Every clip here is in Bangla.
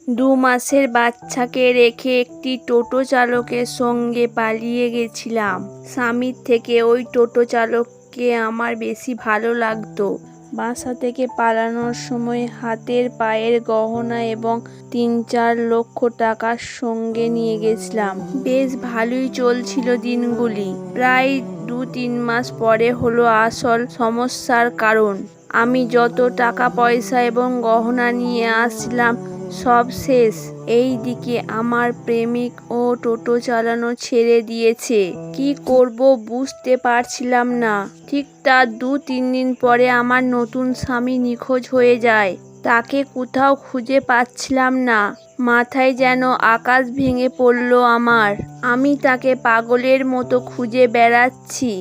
2 মাসের বাচ্চাকে রেখে একটি টোটো চালকের সঙ্গে পালিয়ে গেছিলাম। স্বামীর থেকে ওই টোটো চালককে আমার বেশি ভালো লাগতো। বাসা থেকে পালানোর সময় হাতের পায়ের গহনা এবং 3-4 লক্ষ টাকা সঙ্গে নিয়ে গেছিলাম। বেশ ভালোই চলছিল দিনগুলি। প্রায় 2-3 মাস পরে হলো আসল সমস্যার কারণ। আমি যত টাকা পয়সা এবং গহনা নিয়ে আসছিলাম সব শেষ। এইদিকে আমার প্রেমিক ও টোটো চালানো ছেড়ে দিয়েছে। কি করব বুঝতে পারছিলাম না। ঠিক তার 2-3 দিন পরে আমার নতুন স্বামী নিখোঁজ হয়ে যায়। তাকে কোথাও খুঁজে পাচ্ছিলাম না। মাথায় যেন আকাশ ভেঙে পড়ল আমার। আমি তাকে পাগলের মতো খুঁজে বেড়াচ্ছি।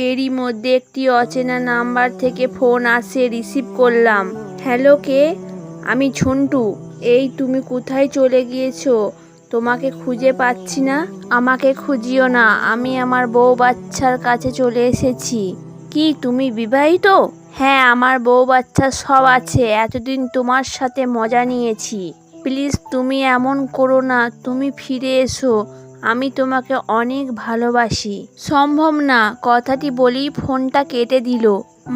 এরই মধ্যে একটি অচেনা নাম্বার থেকে ফোন আসে, রিসিভ করলাম। হ্যালো, কে? আমি ঝন্টু। এই তুমি কোথায় চলে গিয়েছো? তোমাকে খুঁজে পাচ্ছি না। আমাকে খুঁজিও না, আমি আমার বউ বাচ্চার কাছে চলে এসেছি। কি তুমি বিবাহিত? হ্যাঁ, আমার বউ বাচ্চা সব আছে। এতদিন তোমার সাথে মজা নিয়েছি। প্লিজ তুমি এমন করো না, তুমি ফিরে এসো। আমি তোমাকে অনেক ভালোবাসি। সম্ভব না। কথাটি বলেই ফোনটা কেটে দিল।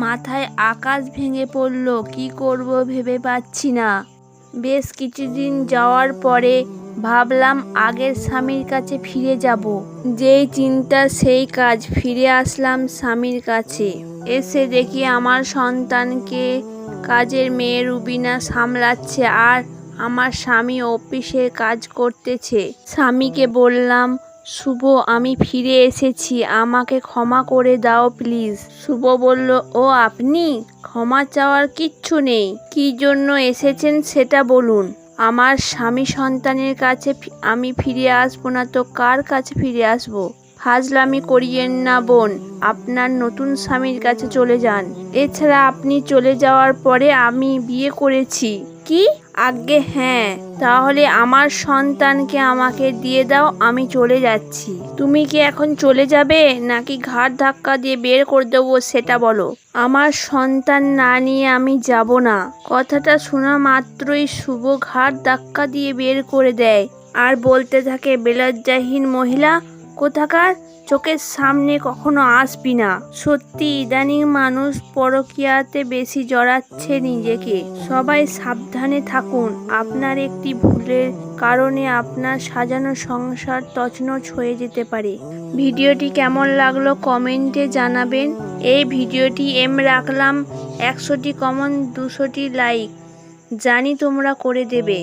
মাথায় আকাশ ভেঙে পড়ল। কি করব ভেবে পাচ্ছি না। বেশ কিছুদিন যাওয়ার পরে ভাবলাম আগের স্বামীর কাছে ফিরে যাব। যেই চিন্তা সেই কাজ। ফিরে আসলাম স্বামীর কাছে। এসে দেখি আমার সন্তানকে কাজের মেয়ে রুবিনা সামলাচ্ছে আর আমার স্বামী অফিসে কাজ করতেছে। স্বামীকে বললাম, শুভ, আমি ফিরে এসেছি, আমাকে ক্ষমা করে দাও প্লিজ। শুভ বলল, ও আপনি? ক্ষমা চাওয়ার কিচ্ছু নেই। কি জন্য এসেছেন সেটা বলুন। আমার স্বামী সন্তানের কাছে আমি ফিরে আসবো না তো কার কাছে ফিরে আসবো? ফাজলামি করিয়েন না বোন, আপনার নতুন স্বামীর কাছে চলে যান। এছাড়া আপনি চলে যাওয়ার পরে আমি বিয়ে করেছি। কি? আজ্ঞে হ্যাঁ। তাহলে আমার সন্তানকে আমাকে দিয়ে দাও, আমি চলে যাচ্ছি। তুমি কি এখন চলে যাবে নাকি ঘাড় ধাক্কা দিয়ে বের করে দেবো সেটা বলো। আমার সন্তান না নিয়ে আমি যাব না। কথাটা শোনা মাত্রই শুভ ঘাড় ধাক্কা দিয়ে বের করে দেয় আর বলতে থাকে, বেলজ্জাহীন মহিলা কোথাকার, চোখের সামনে কখনো আসবি না। সত্যি ইদানিং মানুষ পরকীয়াতে বেশি জড়াচ্ছে নিজেকে। সবাই সাবধানে থাকুন। আপনার একটি ভুলের কারণে আপনার সাজানো সংসার তছনছ হয়ে যেতে পারে। ভিডিওটি কেমন লাগলো কমেন্টে জানাবেন। এই ভিডিওটি রাখলাম 100টি কমেন্ট, 200টি লাইক। জানি তোমরা করে দেবে।